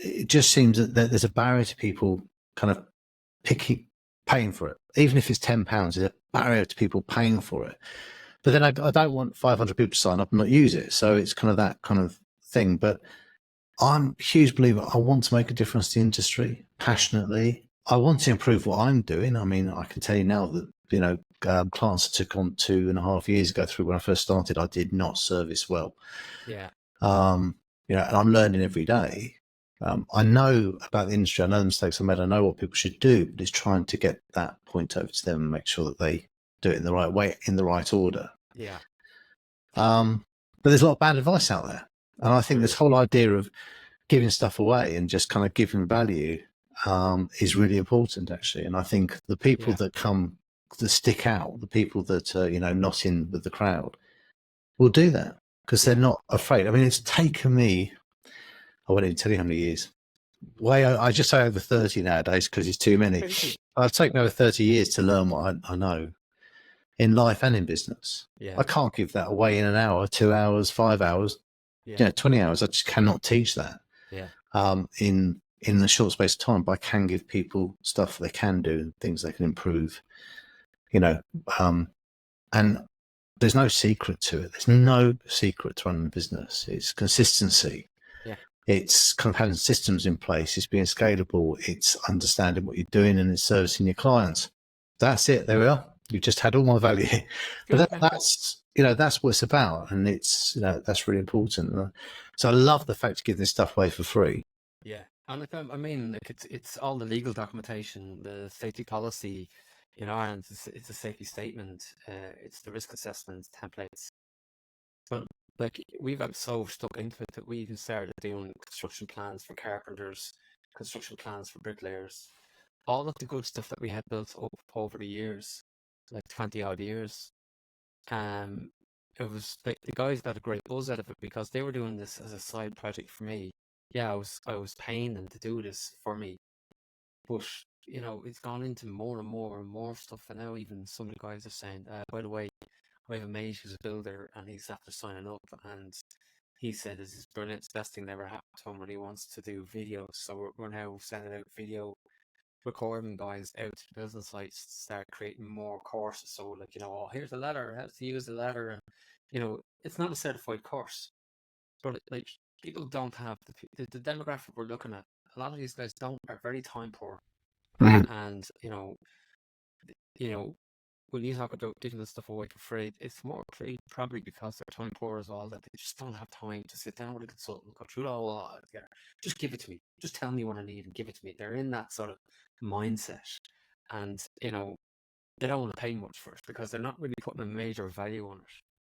it just seems that there's a barrier to people kind of paying for it. Even if it's £10, there's a barrier to people paying for it. But then I don't want 500 people to sign up and not use it. So it's kind of that kind of thing. But I'm a huge believer. I want to make a difference to the industry passionately. I want to improve what I'm doing. I mean, I can tell you now that, clients I took on 2.5 years ago through when I first started, I did not service well. Yeah. And I'm learning every day. I know about the industry. I know the mistakes I made. I know what people should do, but it's trying to get that point over to them and make sure that they do it in the right way, in the right order. Yeah. But there's a lot of bad advice out there. And I think this whole idea of giving stuff away and just kind of giving value is really important, actually. And I think the people that stick out, the people that are, not in with the crowd, will do that because they're not afraid. I mean, it's taken me, I won't even tell you how many years. I just say over 30 nowadays because it's too many. It's taken me over 30 years to learn what I know in life and in business. Yeah. I can't give that away in an hour, 2 hours, 5 hours, 20 hours. I just cannot teach that. Yeah. In the short space of time, but I can give people stuff they can do and things they can improve. And there's no secret to it. There's no secret to running a business. It's consistency. Yeah. It's kind of having systems in place. It's being scalable. It's understanding what you're doing and it's servicing your clients. That's it. There we are. You've just had all my value. But that's what it's about. And it's, that's really important. So I love the fact of giving this stuff away for free. Yeah. And I mean, it's all the legal documentation, the safety policy, and it's a safety statement. It's the risk assessment templates. But we've got so stuck into it that we even started doing construction plans for carpenters, construction plans for bricklayers, all of the good stuff that we had built up over the years, like 20 odd years. It was like the guys got a great buzz out of it because they were doing this as a side project for me. Yeah, I was paying them to do this for me, but it's gone into more and more and more stuff. And now even some of the guys are saying, by the way, I have a mate who's a builder and he's after signing up, and he said this is brilliant. It's the best thing that ever happened to him, and he wants to do videos. So we're now sending out video recording guys out to business sites to start creating more courses. So here's a ladder, how to use the ladder, and it's not a certified course, but people don't have the demographic we're looking at. A lot of these guys are very time poor, and you know, when you talk about giving this stuff away for free, it's more probably because they're time poor as well, that they just don't have time to sit down with a consultant, go through it all together. Just give it to me. Just tell me what I need and give it to me. They're in that sort of mindset. And, they don't want to pay much for it because they're not really putting a major value on it.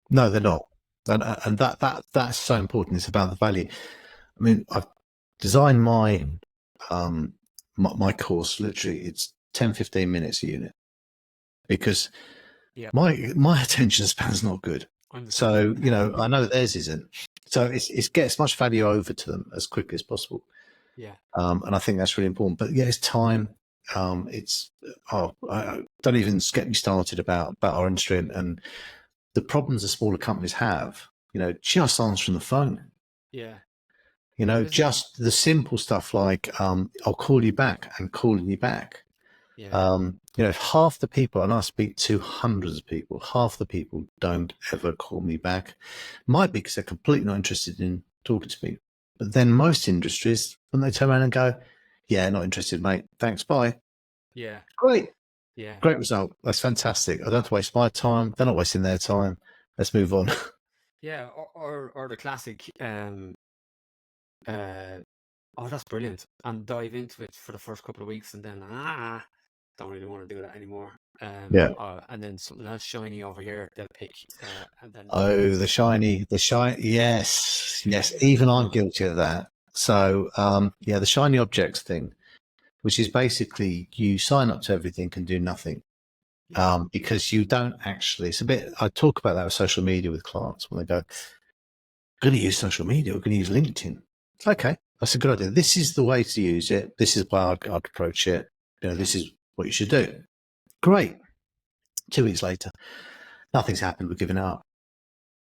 No, they're not. And that's so important. It's about the value. I mean, I've designed my course, literally it's 10, 15 minutes a unit, because Yeah, my attention span's not good. I'm the same. So, I know theirs isn't. So it's get as much value over to them as quickly as possible. Yeah, And I think that's really important. But yeah, it's time. Don't even get me started about our industry and the problems the smaller companies have. Just answering the phone. yeah. There isn't. Just the simple stuff like I'll call you back and calling you back. Yeah, Half the people, and I speak to hundreds of people, half the people don't ever call me back. Might be because they're completely not interested in talking to me. But then most industries, when they turn around and go, yeah, not interested, mate. Thanks, bye. yeah, Great. yeah, Great result. That's fantastic. I don't have to waste my time. They're not wasting their time. Let's move on. yeah. Or the classic. Uh, oh, that's brilliant. And dive into it for the first couple of weeks, and then don't really want to do that anymore. Yeah. And then something else shiny over here they'll pick, and then Oh, the shiny. Yes. Yes. Even I'm guilty of that. So, the shiny objects thing, which is basically you sign up to everything and do nothing. yeah, Because you don't actually, I talk about that with social media with clients when they go, we're going to use social media, we're going to use LinkedIn. Okay, that's a good idea. This is the way to use it. This is why I'd approach it. This is what you should do. Great. 2 weeks later, nothing's happened. We're giving it up.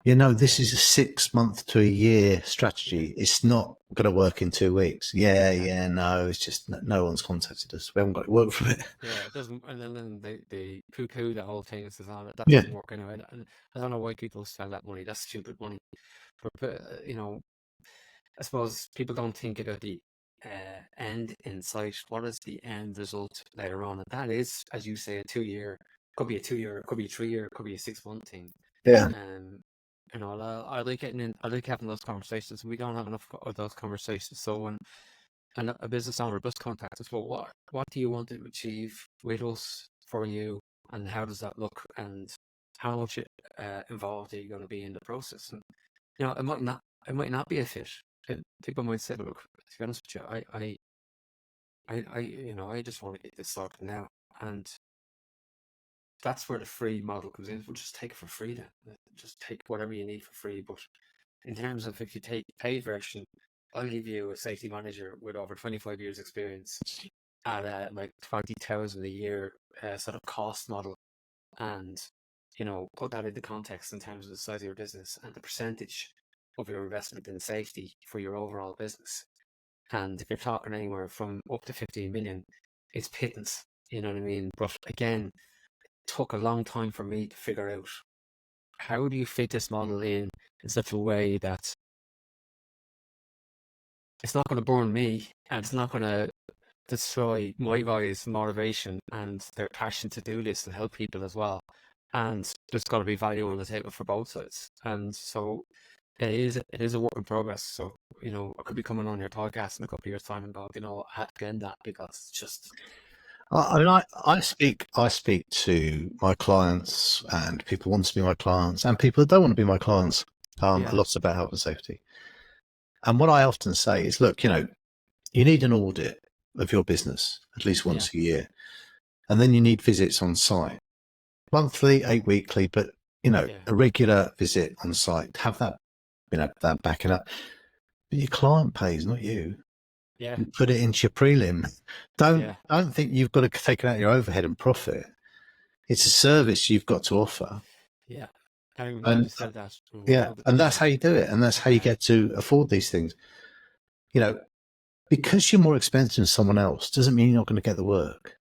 This is a 6 month to a year strategy. It's not going to work in 2 weeks. No, it's just no one's contacted us. We haven't got it work from it. yeah. It doesn't, and then they poo-poo the whole thing and says, "Oh, that Yeah. doesn't work anyway." And I don't know why people spend that money. That's stupid money. But I suppose people don't think about the end in sight. What is the end result later on? And that is, as you say, a 2 year. Could be a 2 year. Could be a 3 year. Could be a 6 month thing. Yeah. I like getting in. I like having those conversations. We don't have enough of those conversations. So when a business owner does contact us, well, what do you want to achieve with us for you, and how does that look, and how much involved are you going to be in the process? And it might not be a fit. People might say, look, to be honest with you, I just want to get this sorted now, and that's where the free model comes in. We'll just take it for free then. Just take whatever you need for free. But in terms of if you take paid version, I'll give you a safety manager with over 25 years experience at like 20,000 a year sort of cost model, and put that into context in terms of the size of your business and the percentage of your investment in safety for your overall business. And if you're talking anywhere from up to 15 million, it's pittance. You know what I mean? But again, took a long time for me to figure out how do you fit this model in such a way that it's not going to burn me and it's not going to destroy my guys' motivation and their passion to do this and help people as well. And there's got to be value on the table for both sides. And so it is a work in progress. So, I could be coming on your podcast in a couple of years' time and go, I had to end that because it's just. I mean, I speak to my clients, and people want to be my clients, and people that don't want to be my clients. A lot about health and safety. And what I often say is, look, you need an audit of your business at least once a year, and then you need visits on site, monthly, 8 weekly, but a regular visit on site. Have that, that backing up. But your client pays, not you. Yeah. You put it into your prelim. Don't think you've got to take it out of your overhead and profit. It's a service you've got to offer. Yeah. I'm glad you said that. And that's how you do it. And that's how you get to afford these things. Because you're more expensive than someone else doesn't mean you're not going to get the work.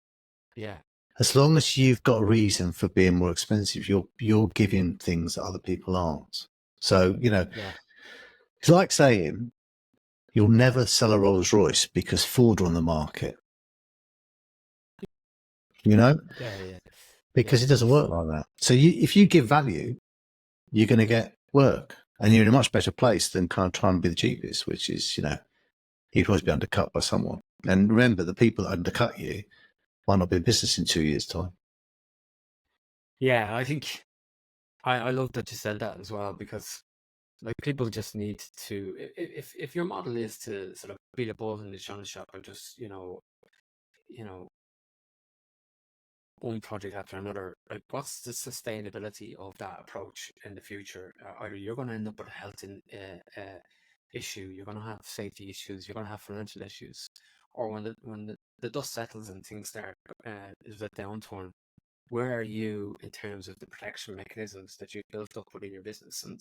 Yeah. As long as you've got a reason for being more expensive, you're giving things that other people aren't. So, it's like saying you'll never sell a Rolls Royce because Ford are on the market. Yeah. because it doesn't work like that. So if you give value, you're going to get work, and you're in a much better place than kind of trying to be the cheapest, which is, you'd always be undercut by someone. And remember, the people that undercut you might not be in business in 2 years' time. Yeah, I think I love that you said that as well, because like people just need to, if your model is to sort of beat a ball in the china shop or just you know one project after another, like what's the sustainability of that approach in the future? Either you're going to end up with a issue, you're going to have safety issues, you're going to have financial issues, or when the dust settles and things start, is a downturn. Where are you in terms of the protection mechanisms that you've built up within your business? And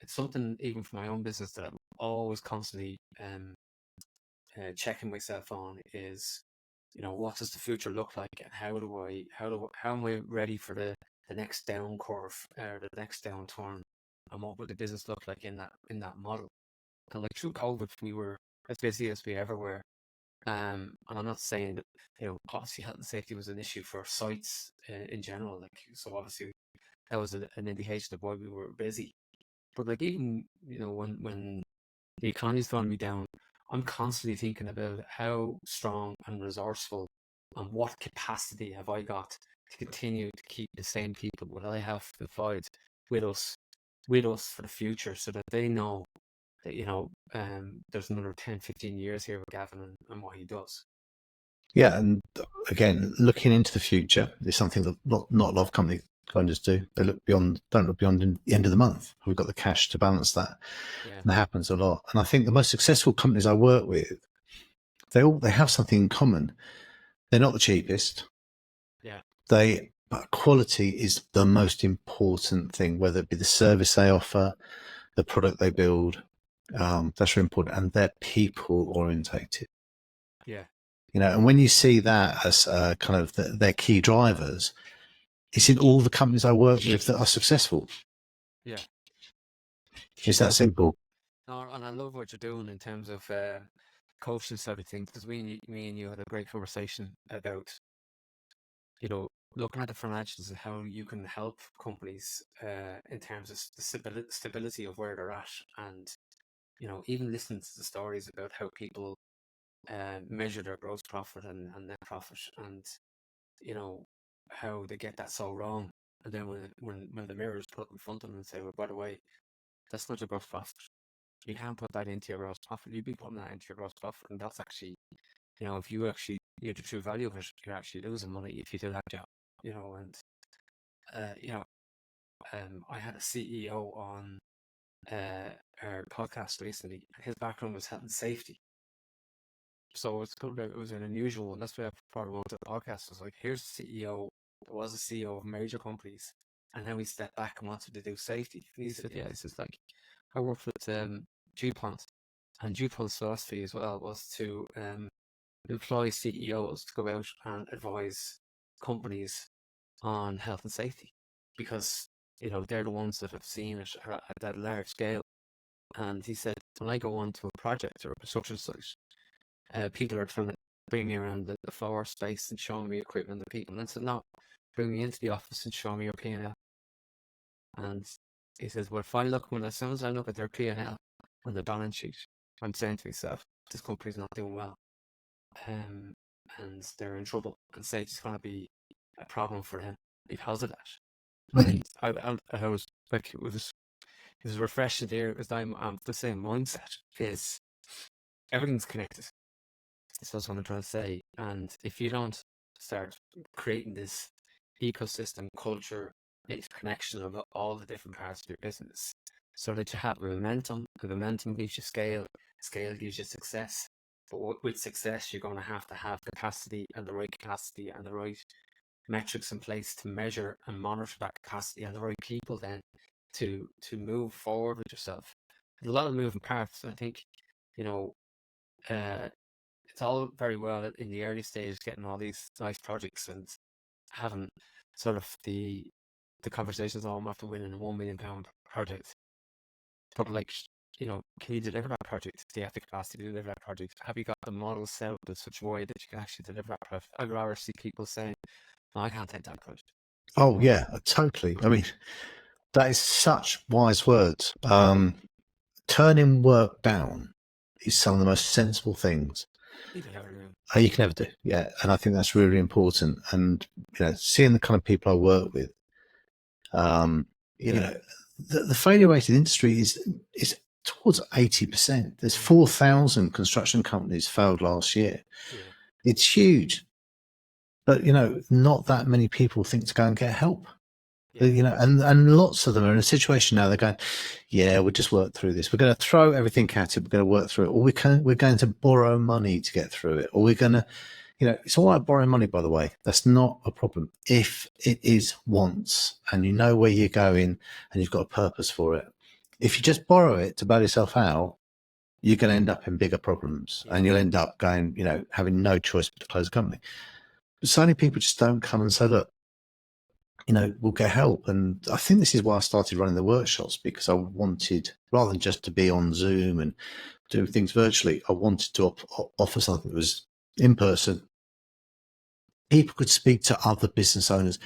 it's something even for my own business that I'm always constantly checking myself on is, what does the future look like, and how am I ready for the next down curve or the next downturn, and what would the business look like in that model? And like through COVID, we were as busy as we ever were. And I'm not saying that, obviously health and safety was an issue for sites in general. Like, so obviously that was an indication of why we were busy. But like even, when the economy's throwing me down, I'm constantly thinking about how strong and resourceful and what capacity have I got to continue to keep the same people what I have to provide with us for the future, so that they know that, there's another 10, 15 years here with Gavin and what he does. Yeah, and again, looking into the future is something that not a lot of company owners do. They don't look beyond the end of the month. We've got the cash to balance that. Yeah. And that happens a lot. And I think the most successful companies I work with, they have something in common. They're not the cheapest. Yeah. But quality is the most important thing, whether it be the service they offer, the product they build. That's really important, and they're people orientated. Yeah. And when you see that as kind of their key drivers, it's in all the companies I work with that are successful. Yeah. It's that simple. No, and I love what you're doing in terms of coaching side of things, because me and you had a great conversation about, looking at the financials and how you can help companies in terms of the stability of where they're at, and even listening to the stories about how people measure their gross profit and net profit, and how they get that so wrong. And then when the mirror is put in front of them and say, well, by the way, that's not your gross profit. You can't put that into your gross profit. You'd be putting that into your gross profit, and that's actually, if you actually the true value of it, you're actually losing money if you do that job. And I had a CEO on our podcast recently. His background was health and safety, so it was an unusual one. That's why I probably wrote the podcast. It's like, here's the CEO that was a CEO of major companies, and now he stepped back and wanted to do safety. And he said, yeah, he says, like, I worked with DuPont, and DuPont's philosophy as well was to employ CEOs to go out and advise companies on health and safety, because they're the ones that have seen it at that large scale. And he said, when I go onto a project or a construction site, people are trying to bring me around the floor space and showing me equipment and people. And I said, no, bring me into the office and show me your P&L. And he says, well, as soon as I look at their P&L on the balance sheet, I'm saying to myself, this company's not doing well. And they're in trouble. And say it's going to be a problem for them because of that. And I was like, it was refreshing to hear, because I'm the same mindset. Is everything's connected. So that's what I'm trying to say. And if you don't start creating this ecosystem, culture, interconnection of all the different parts of your business, so that you have momentum, the momentum gives you scale, scale gives you success. But with success, you're going to have capacity, and the right capacity and the right metrics in place to measure and monitor that capacity, and the right people then to move forward with yourself. There's a lot of moving parts. I think, it's all very well in the early stages getting all these nice projects and having sort of the conversations all after winning a £1 million project. But like, can you deliver that project? Do you have the capacity to deliver that project? Have you got the model set up in such a way that you can actually deliver that project? I'd rather see people saying, no, I can't take that project. Oh yeah, totally. I mean, that is such wise words. Turning work down is some of the most sensible things You can never do. you can ever do. Yeah, and I think that's really important. And seeing the kind of people I work with, um, the failure rate in the industry is towards 80%. There's 4,000 construction companies failed last year. Yeah, It's huge, but not that many people think to go and get help. yeah, And lots of them are in a situation now. They're going, yeah, we'll just work through this. We're going to throw everything at it. We're going to work through it, or we're going to borrow money to get through it, or we're going to, it's all right borrowing money. By the way, that's not a problem if it is once, and you know where you're going, and you've got a purpose for it. If you just borrow it to bail yourself out, you're going to end up in bigger problems, yeah, and you'll end up going, having no choice but to close the company. But so many people just don't come and say, look, we'll get help. And I think this is why I started running the workshops, because I wanted, rather than just to be on Zoom and do things virtually, I wanted to offer something that was in person. People could speak to other business owners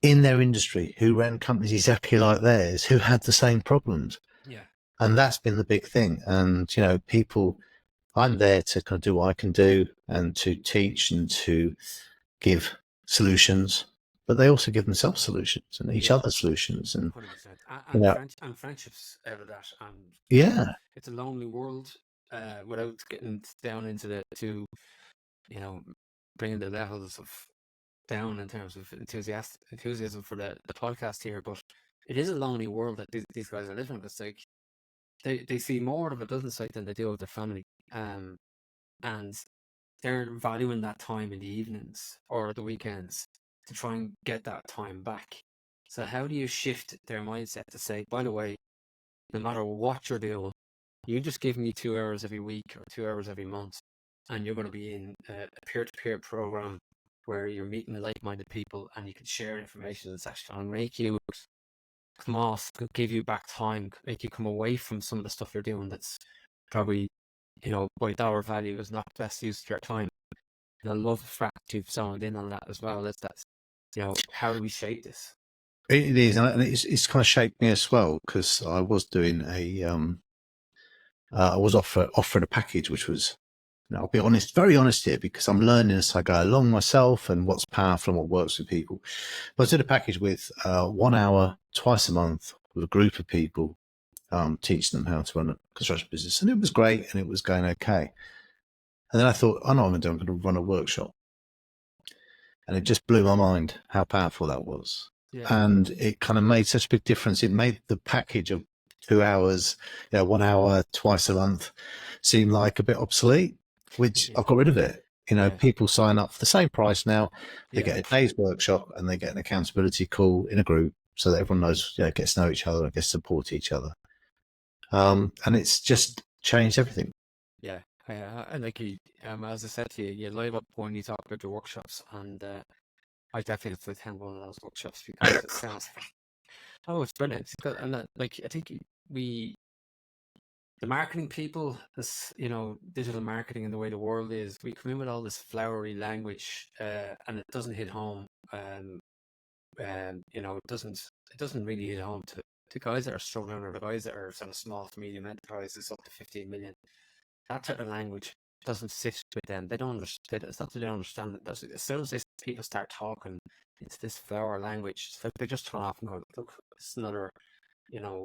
in their industry who ran companies exactly like theirs, who had the same problems. yeah, And that's been the big thing. And, people, I'm there to kind of do what I can do and to teach and to give solutions, but they also give themselves solutions and each yeah. other solutions. And 100%. you know, And friendships out of that. And yeah, it's a lonely world. Without getting down into you know, bringing the levels of down in terms of enthusiasm for the podcast here, but it is a lonely world that these guys are living. It's like they see more of a business site than they do of their family, and they're valuing that time in the evenings or the weekends to try and get that time back. So how do you shift their mindset to say, by the way, no matter what you're doing, you just give me 2 hours every week or 2 hours every month, and you're going to be in a peer-to-peer program where you're meeting like-minded people and you can share information that's actually going to make you come off, give you back time, make you come away from some of the stuff you're doing that's probably, by dollar value is not the best use of your time. And I love the fact you've zoned in on that as well. That's how do we shape this? it is, and it's kind of shaped me as well, because I was doing I was offering a package which was, I'll be honest, very honest here, because I'm learning as I go along myself and what's powerful and what works with people. But I did a package with 1 hour twice a month with a group of people, teaching them how to run a construction business, and it was great and it was going okay. And then I thought, I know what I'm going to do. I'm going to run a workshop. And it just blew my mind how powerful that was. Yeah, And it kind of made such a big difference. It made the package of 2 hours, 1 hour twice a month seem like a bit obsolete, which yeah, I've got rid of it. yeah, People sign up for the same price now. They yeah, get a day's workshop and they get an accountability call in a group so that everyone knows, gets to know each other and gets to support each other. And it's just changed everything. yeah. And like as I said to you, you light up when you talk about your workshops, and I definitely have to attend one of those workshops because it sounds oh, it's brilliant. And like I think we the marketing people, this digital marketing and the way the world is, we come in with all this flowery language, and it doesn't hit home. It doesn't really hit home to guys that are struggling, or the guys that are sort of small to medium enterprises up to 15 million. That type of language doesn't sit with them. They don't understand. It's not that they don't understand it. As soon as people start talking into this flower language, it's like they just turn off and go, "Look, it's another,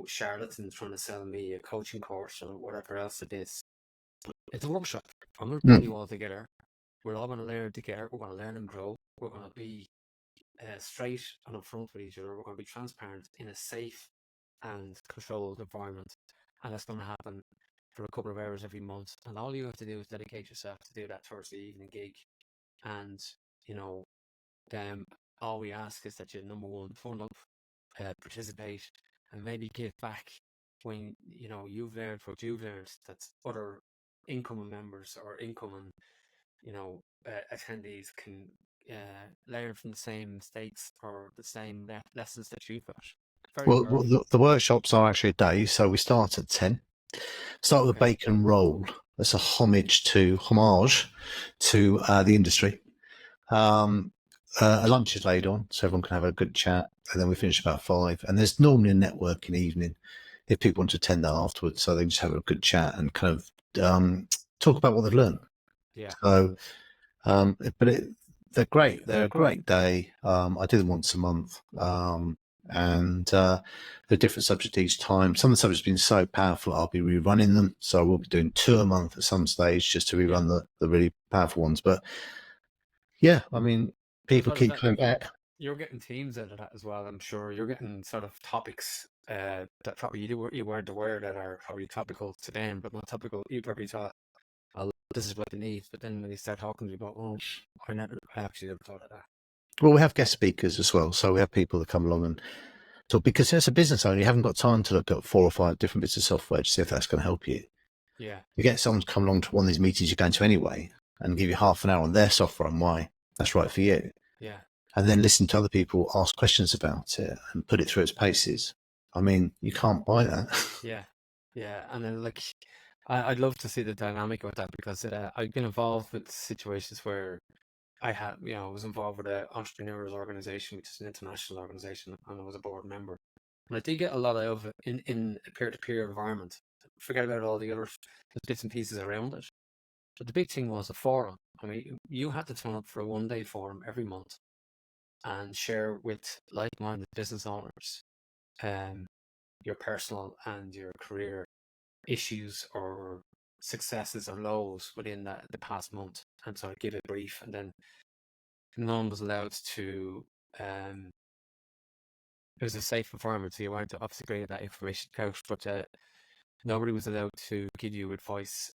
charlatan trying to sell me a coaching course or whatever else it is." It's a workshop. I'm going to bring you all together. We're all going to learn together. We're going to learn and grow. We're going to be straight and upfront with each other. We're going to be transparent in a safe and controlled environment, and that's going to happen for a couple of hours every month. And all you have to do is dedicate yourself to do that Thursday evening gig. And then all we ask is that you, number one, fund up, participate, and maybe give back when you've learned what you've learned. That other incoming members or incoming attendees can learn from the same mistakes or the same lessons that you've got. Very Well, powerful. the workshops are actually a day. So we start at 10. Start with a Okay. bacon roll. That's a homage to the industry. a lunch is laid on, so everyone can have a good chat, and then we finish about 5. And there's normally a networking evening if people want to attend that afterwards, so they can just have a good chat and kind of talk about what they've learned. Yeah. So, they're great. They're a great day. I do them once a month, and they're different subjects each time. Some of the subjects have been so powerful, I'll be rerunning them. So we'll be doing 2 a month at some stage just to rerun the really powerful ones. But yeah, I mean, people keep coming back. You're getting teams out of that as well, I'm sure. You're getting sort of topics that probably you weren't aware that are probably topical to them, but not topical. You probably thought, oh, this is what they need. But then when you start talking to you about, oh, I actually never thought of that. Well, we have guest speakers as well. So we have people that come along and talk, because as a business owner, you haven't got time to look at 4 or 5 different bits of software to see if that's going to help you. Yeah. You get someone to come along to one of these meetings you're going to anyway and give you half an hour on their software and why that's right for you. Yeah. And then listen to other people ask questions about it and put it through its paces. I mean, you can't buy that. Yeah. Yeah. And then, like, I'd love to see the dynamic of that, because I've been involved with situations where I was involved with an entrepreneurs organization, which is an international organization, and I was a board member. And I did get a lot out of it in a peer-to-peer environment. Forget about all the other bits and pieces around it. But the big thing was a forum. I mean, you had to turn up for a one-day forum every month and share with like-minded business owners your personal and your career issues or successes or lows within the past month. And so I'd give a brief, and then no one was allowed to it was a safe environment, so you weren't obviously getting that information out, but nobody was allowed to give you advice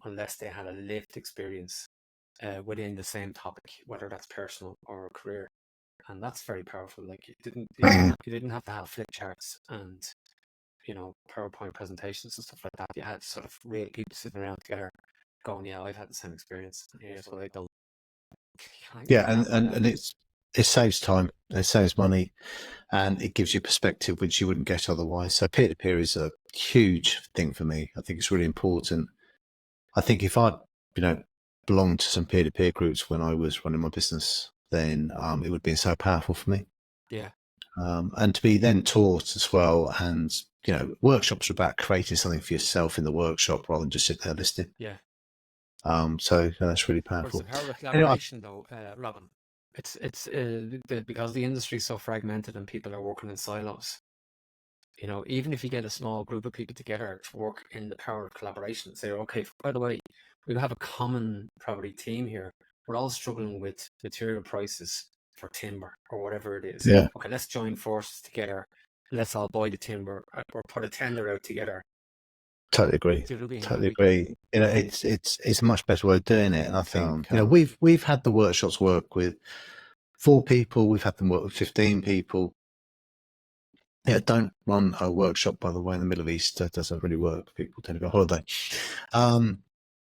unless they had a lived experience within the same topic, whether that's personal or career. And that's very powerful. Like, you didn't have to have flip charts and PowerPoint presentations and stuff like that. You had sort of real people sitting around together going, yeah, I've had the same experience. Here's what I've done. Yeah, and it saves time, it saves money, and it gives you perspective which you wouldn't get otherwise. So peer-to-peer is a huge thing for me. I think it's really important. I think if I'd belonged to some peer-to-peer groups when I was running my business, then it would have been so powerful for me. Yeah. And to be then taught as well, and workshops are about creating something for yourself in the workshop rather than just sit there listening. Yeah. So that's really powerful. It's the power of collaboration, though, Robin. It's because the industry is so fragmented and people are working in silos. Even if you get a small group of people together to work in the power of collaboration, say, okay, by the way, we have a common probably team here. We're all struggling with material prices for timber or whatever it is. Yeah. Okay, let's join forces together. Let's all buy the timber or put a tender out together. Totally agree. Totally agree. It's a much better way of doing it. And I think we've had the workshops work with 4 people. We've had them work with 15 people. Yeah, don't run a workshop, by the way, in the Middle East. That doesn't really work. People tend to go on holiday.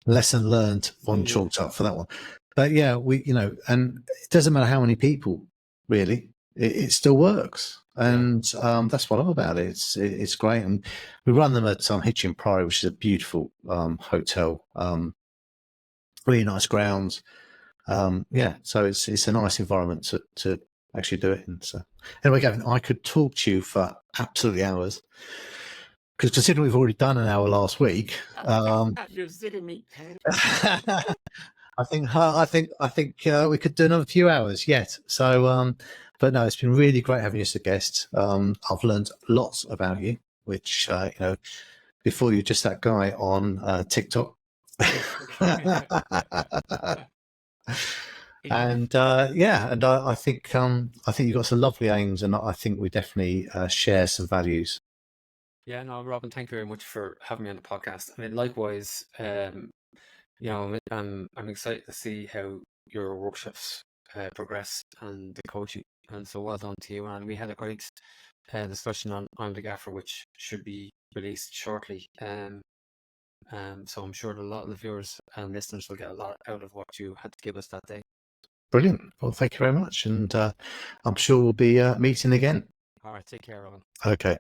Lesson learned, one chalked up for that one. But yeah, and it doesn't matter how many people, really, it still works. And that's what I love about it. It's great. And we run them at Hitchin Priory, which is a beautiful hotel, really nice grounds. So it's a nice environment to actually do it in. So anyway, Gavin, I could talk to you for absolutely hours, because considering we've already done an hour last week, you're sitting me. I think we could do another few hours yet. So, but no, it's been really great having you as a guest. I've learned lots about you, which before you're just that guy on TikTok. And I think you've got some lovely aims, and I think we definitely share some values. Yeah, no, Robin, thank you very much for having me on the podcast. I mean, likewise, I'm excited to see how your workshops progress and the coaching, and so well done to you. And we had a great discussion on I'm the Gaffer, which should be released shortly. So I'm sure that a lot of the viewers and listeners will get a lot out of what you had to give us that day. Brilliant. Well, thank you very much. And I'm sure we'll be meeting again. All right. Take care, Robin. Okay.